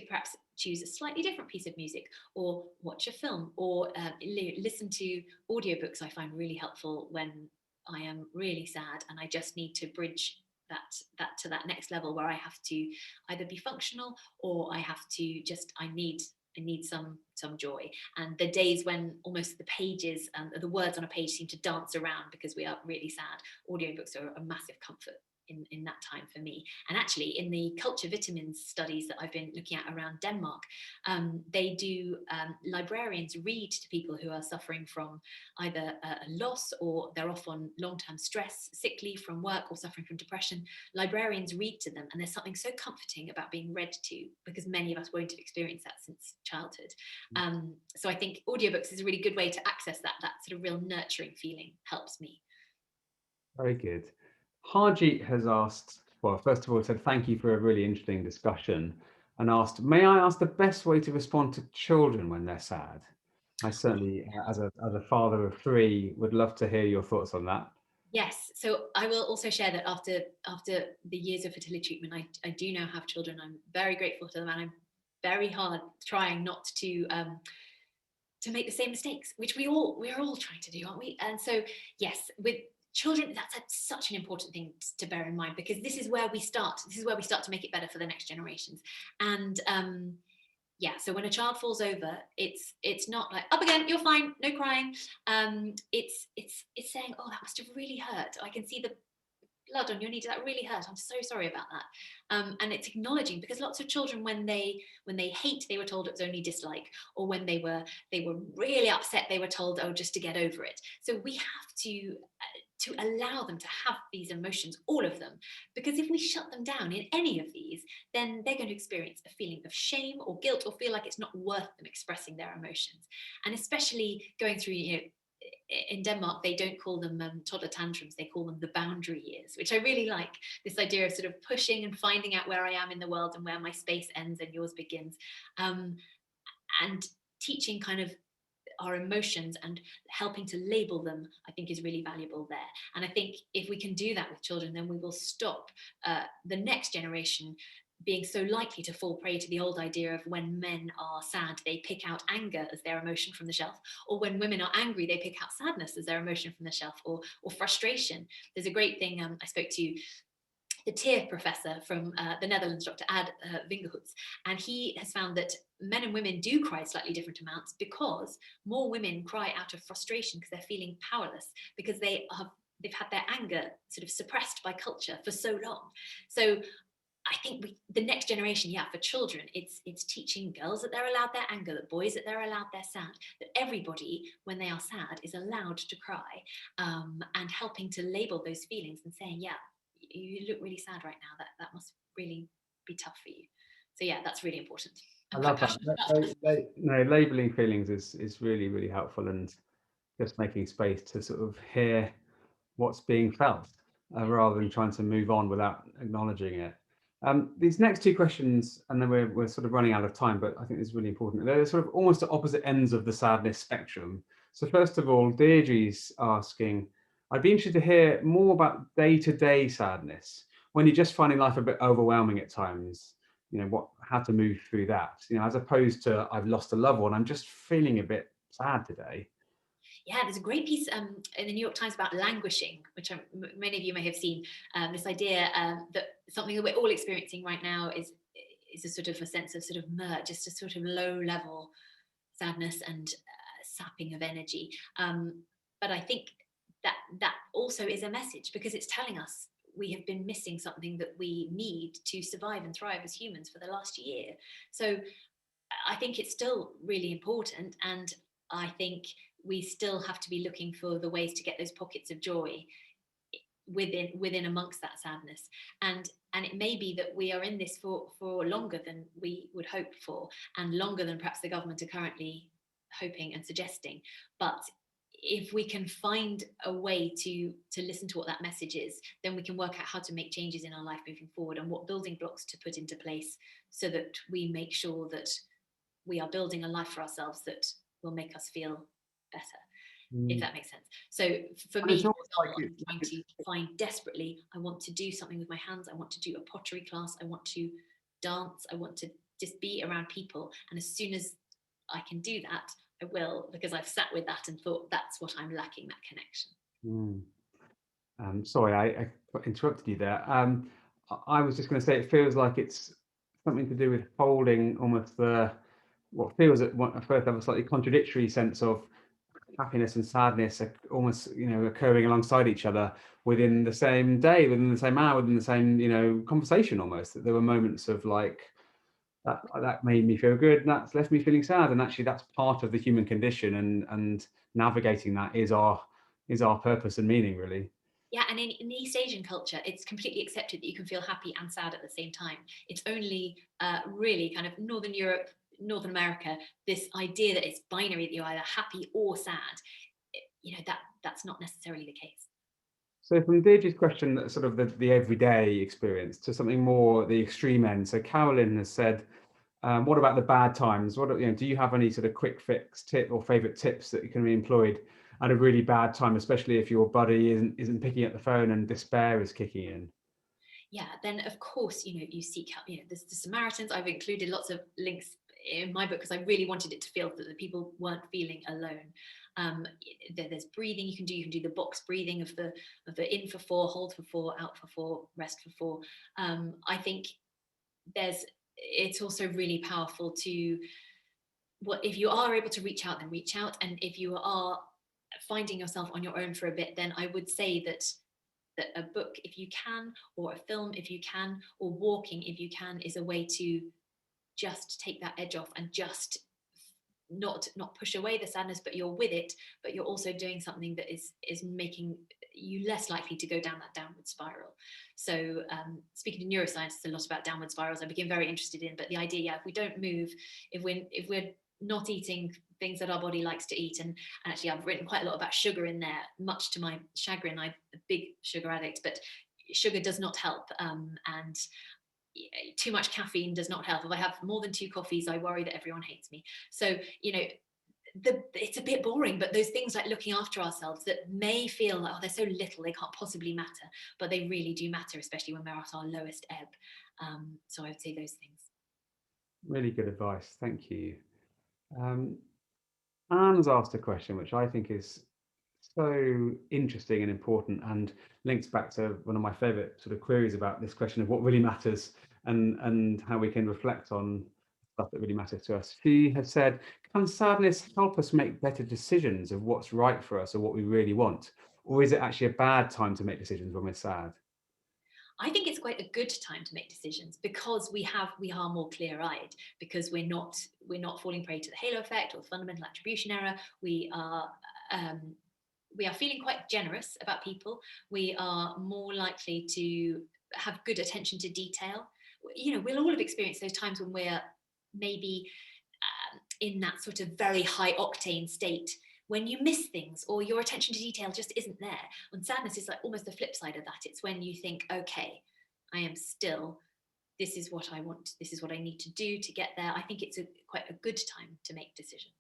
perhaps choose a slightly different piece of music, or watch a film, or listen to audiobooks. I find really helpful when I am really sad and I just need to bridge that to that next level, where I have to either be functional, or I have to just I need some joy. And the days when almost the pages and the words on a page seem to dance around because we are really sad, audiobooks are a massive comfort in that time for me. And actually, in the culture vitamins studies that I've been looking at around Denmark, they do librarians read to people who are suffering from either a loss, or they're off on long-term stress, sick leave from work, or suffering from depression. Librarians read to them, and there's something so comforting about being read to, because many of us won't have experienced that since childhood. So I think audiobooks is a really good way to access that sort of real nurturing feeling. Helps me. Very good. Harjeet has asked, well, first of all, said thank you for a really interesting discussion, and asked, may I ask the best way to respond to children when they're sad? I certainly, as a father of 3, would love to hear your thoughts on that. Yes, so I will also share that after the years of fertility treatment, I do now have children. I'm very grateful to them, and I'm very hard trying not to make the same mistakes, which we're all trying to do, aren't we? And so yes, with children, that's such an important thing to bear in mind, because this is where we start. This is where we start to make it better for the next generations. And yeah, so when a child falls over, it's not like, up again, you're fine, no crying. It's saying, oh, that must have really hurt. I can see the blood on your knee, that really hurt, I'm so sorry about that. And it's acknowledging, because lots of children, when they hate, they were told it was only dislike, or when they were really upset, they were told, oh, just to get over it. So we have to allow them to have these emotions, all of them, because if we shut them down in any of these, then they're going to experience a feeling of shame or guilt, or feel like it's not worth them expressing their emotions. And especially going through, in Denmark, they don't call them toddler tantrums, they call them the boundary years, which I really like, this idea of sort of pushing and finding out where I am in the world, and where my space ends and yours begins, and teaching kind of our emotions and helping to label them, I think, is really valuable there. And I think if we can do that with children, then we will stop the next generation being so likely to fall prey to the old idea of when men are sad, they pick out anger as their emotion from the shelf, or when women are angry, they pick out sadness as their emotion from the shelf, or frustration. There's a great thing, I spoke to the tear professor from the Netherlands, Dr. Ad Vingerhoots, and he has found that men and women do cry slightly different amounts, because more women cry out of frustration, because they're feeling powerless, because they've had their anger sort of suppressed by culture for so long. So I think the next generation, yeah, for children, it's teaching girls that they're allowed their anger, that boys that they're allowed their sad, that everybody, when they are sad, is allowed to cry, and helping to label those feelings and saying, yeah, you look really sad right now. That must really be tough for you. So yeah, that's really important. I I'm quite love that. passionate about that. No, labeling feelings is really, really helpful, and just making space to sort of hear what's being felt, rather than trying to move on without acknowledging it. These next two questions, and then we're sort of running out of time, but I think it's really important. They're sort of almost at opposite ends of the sadness spectrum. So first of all, Deirdre's asking, I'd be interested to hear more about day-to-day sadness, when you're just finding life a bit overwhelming at times, how to move through that, as opposed to I've lost a loved one, I'm just feeling a bit sad today. Yeah, there's a great piece in the New York Times about languishing, which many of you may have seen. This idea that something that we're all experiencing right now is a sort of a sense of sort of just a sort of low level sadness and sapping of energy. But I think that also is a message, because it's telling us we have been missing something that we need to survive and thrive as humans for the last year. So I think it's still really important, and I think we still have to be looking for the ways to get those pockets of joy within amongst that sadness. And it may be that we are in this for longer than we would hope for, and longer than perhaps the government are currently hoping and suggesting. But if we can find a way to listen to what that message is, then we can work out how to make changes in our life moving forward, and what building blocks to put into place so that we make sure that we are building a life for ourselves that will make us feel better, if Mm. that makes sense. So for And me, it's for almost like example, I'm trying to find desperately, I want to do something with my hands, I want to do a pottery class, I want to dance, I want to just be around people. And as soon as I can do that, I will, because I've sat with that and thought that's what I'm lacking, that connection. Mm. Sorry, I interrupted you there. I was just going to say, it feels like it's something to do with holding almost what feels at first have a slightly contradictory sense of happiness and sadness, almost occurring alongside each other within the same day, within the same hour, within the same conversation. Almost that there were moments of like that made me feel good, and that's left me feeling sad, and actually that's part of the human condition, and navigating that is our purpose and meaning, really. Yeah, and in East Asian culture, it's completely accepted that you can feel happy and sad at the same time. It's only really kind of Northern Europe, Northern America, this idea that it's binary, that you're either happy or sad. That's not necessarily the case. So from Deirdre's question, sort of the everyday experience, to something more the extreme end. So Carolyn has said, what about the bad times? Do you have any sort of quick fix tip or favorite tips that can be employed at a really bad time, especially if your buddy isn't picking up the phone and despair is kicking in? Yeah, then of course, you seek help. There's the Samaritans. I've included lots of links in my book because I really wanted it to feel that the people weren't feeling alone. There's breathing you can do. You can do the box breathing of the in for 4, hold for 4, out for 4, rest for 4. I think it's also really powerful to, if you are able to reach out, then reach out. And if you are finding yourself on your own for a bit, then I would say that a book, if you can, or a film, if you can, or walking, if you can, is a way to just take that edge off, and just not push away the sadness, but you're with it, but you're also doing something that is making you less likely to go down that downward spiral. So speaking to neuroscientists a lot about downward spirals, I became very interested in, but the idea, yeah, if we don't move, if we're not eating things that our body likes to eat, and actually I've written quite a lot about sugar in there, much to my chagrin. I'm a big sugar addict, but sugar does not help, and too much caffeine does not help. If I have more than 2 coffees, I worry that everyone hates me. So it's a bit boring, but those things like looking after ourselves that may feel like, oh, they're so little, they can't possibly matter, but they really do matter, especially when we're at our lowest ebb. So I would say those things. Really good advice. Thank you. Um, Anne's asked a question which I think is so interesting and important, and links back to one of my favorite sort of queries about this question of what really matters, and how we can reflect on stuff that really matters to us. She has said, can sadness help us make better decisions of what's right for us or what we really want? Or is it actually a bad time to make decisions when we're sad? I think it's quite a good time to make decisions because we are more clear-eyed, because we're not falling prey to the halo effect or the fundamental attribution error. Um, we are feeling quite generous about people. We are more likely to have good attention to detail. We'll all have experienced those times when we're maybe in that sort of very high octane state, when you miss things or your attention to detail just isn't there. And sadness is like almost the flip side of that. It's when you think, okay, I am still, this is what I want, this is what I need to do to get there. I think it's quite a good time to make decisions.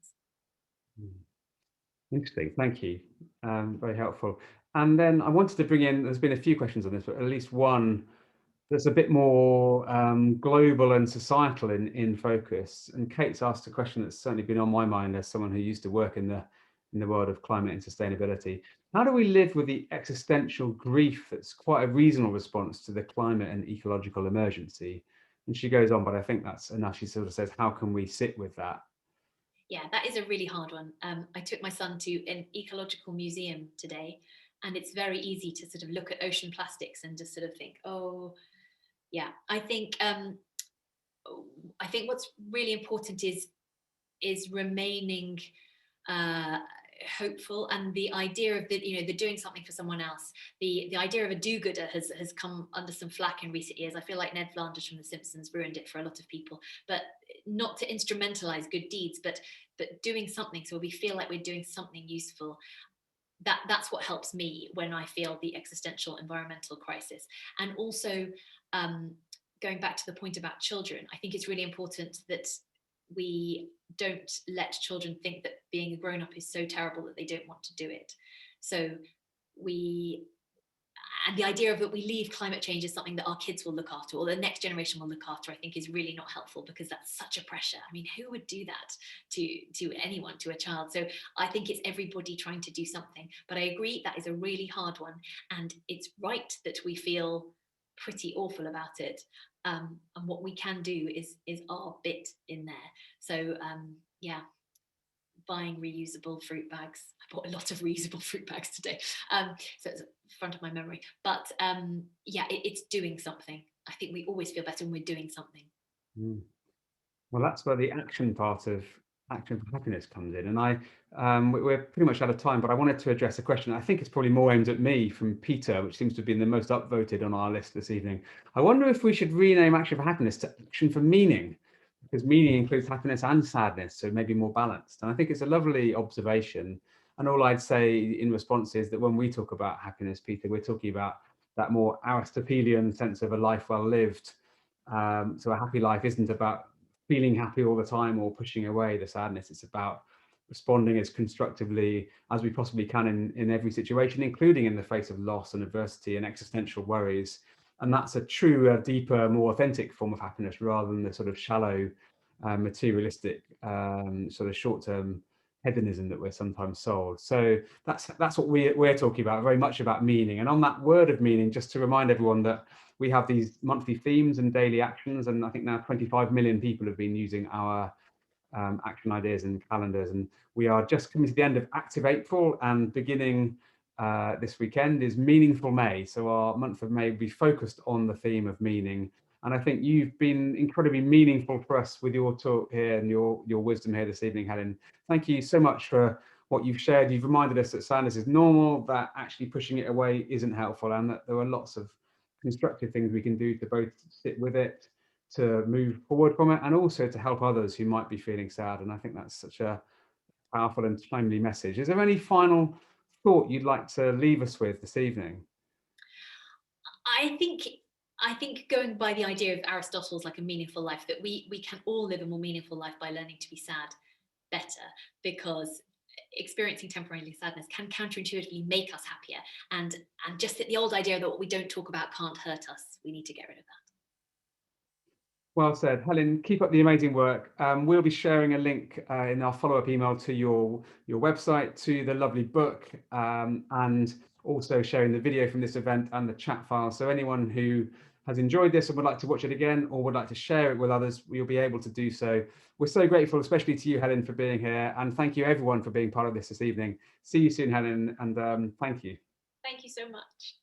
Interesting, thank you. Very helpful. And then I wanted to bring in, there's been a few questions on this, but at least one that's a bit more global and societal in focus. And Kate's asked a question that's certainly been on my mind as someone who used to work in the world of climate and sustainability. How do we live with the existential grief that's quite a reasonable response to the climate and ecological emergency? And she goes on, but I think that's enough. She sort of says, how can we sit with that? Yeah, that is a really hard one. I took my son to an ecological museum today, and it's very easy to sort of look at ocean plastics and just sort of think, oh, yeah. I think what's really important is remaining uh, hopeful, and the idea of the doing something for someone else. The idea of a do-gooder has come under some flack in recent years. I feel like Ned Flanders from The Simpsons ruined it for a lot of people, but not to instrumentalize good deeds, but doing something so we feel like we're doing something useful. That's what helps me when I feel the existential environmental crisis. And also, um, going back to the point about children, I think it's really important that we don't let children think that being a grown-up is so terrible that they don't want to do it. So we and the idea of that we leave climate change as something that our kids will look after or the next generation will look after, I think is really not helpful, because that's such a pressure. I mean, who would do that to anyone, to a child? So I think it's everybody trying to do something. But I agree that is a really hard one, and it's right that we feel pretty awful about it. And what we can do is our bit in there. So yeah, buying reusable fruit bags. I bought a lot of reusable fruit bags today. So it's front of my memory. But yeah, it's doing something. I think we always feel better when we're doing something. Mm. Well, that's where the action part of Action for Happiness comes in. And we're pretty much out of time, but I wanted to address a question. I think it's probably more aimed at me from Peter, which seems to have been the most upvoted on our list this evening. I wonder if we should rename Action for Happiness to Action for Meaning, because meaning includes happiness and sadness, so maybe more balanced. And I think it's a lovely observation. And all I'd say in response is that when we talk about happiness, Peter, we're talking about that more Aristotelian sense of a life well lived. So a happy life isn't about feeling happy all the time or pushing away the sadness. It's about responding as constructively as we possibly can in every situation, including in the face of loss and adversity and existential worries. And that's a true, deeper, more authentic form of happiness, rather than the sort of shallow, materialistic, sort of short-term hedonism that we're sometimes sold. So that's what we're talking about, very much about meaning. And on that word of meaning, just to remind everyone that we have these monthly themes and daily actions, and I think now 25 million people have been using our action ideas and calendars, and we are just coming to the end of Active April, and beginning this weekend is Meaningful May. So our month of May will be focused on the theme of meaning, and I think you've been incredibly meaningful for us with your talk here and your wisdom here this evening, Helen. Thank you so much for what you've shared. You've reminded us that sadness is normal, that actually pushing it away isn't helpful, and that there are lots of constructive things we can do to both sit with it, to move forward from it, and also to help others who might be feeling sad. And I think that's such a powerful and timely message. Is there any final thought you'd like to leave us with this evening? I think going by the idea of Aristotle's like a meaningful life, that we can all live a more meaningful life by learning to be sad better, because experiencing temporary sadness can counterintuitively make us happier, and just that the old idea that what we don't talk about can't hurt us, we need to get rid of that. Well said, Helen. Keep up the amazing work. We'll be sharing a link in our follow-up email to your website, to the lovely book, and also sharing the video from this event and the chat file. So anyone who has enjoyed this and would like to watch it again, or would like to share it with others, you'll be able to do so. We're so grateful, especially to you, Helen, for being here, and thank you everyone for being part of this evening. See you soon, Helen, and thank you. Thank you so much.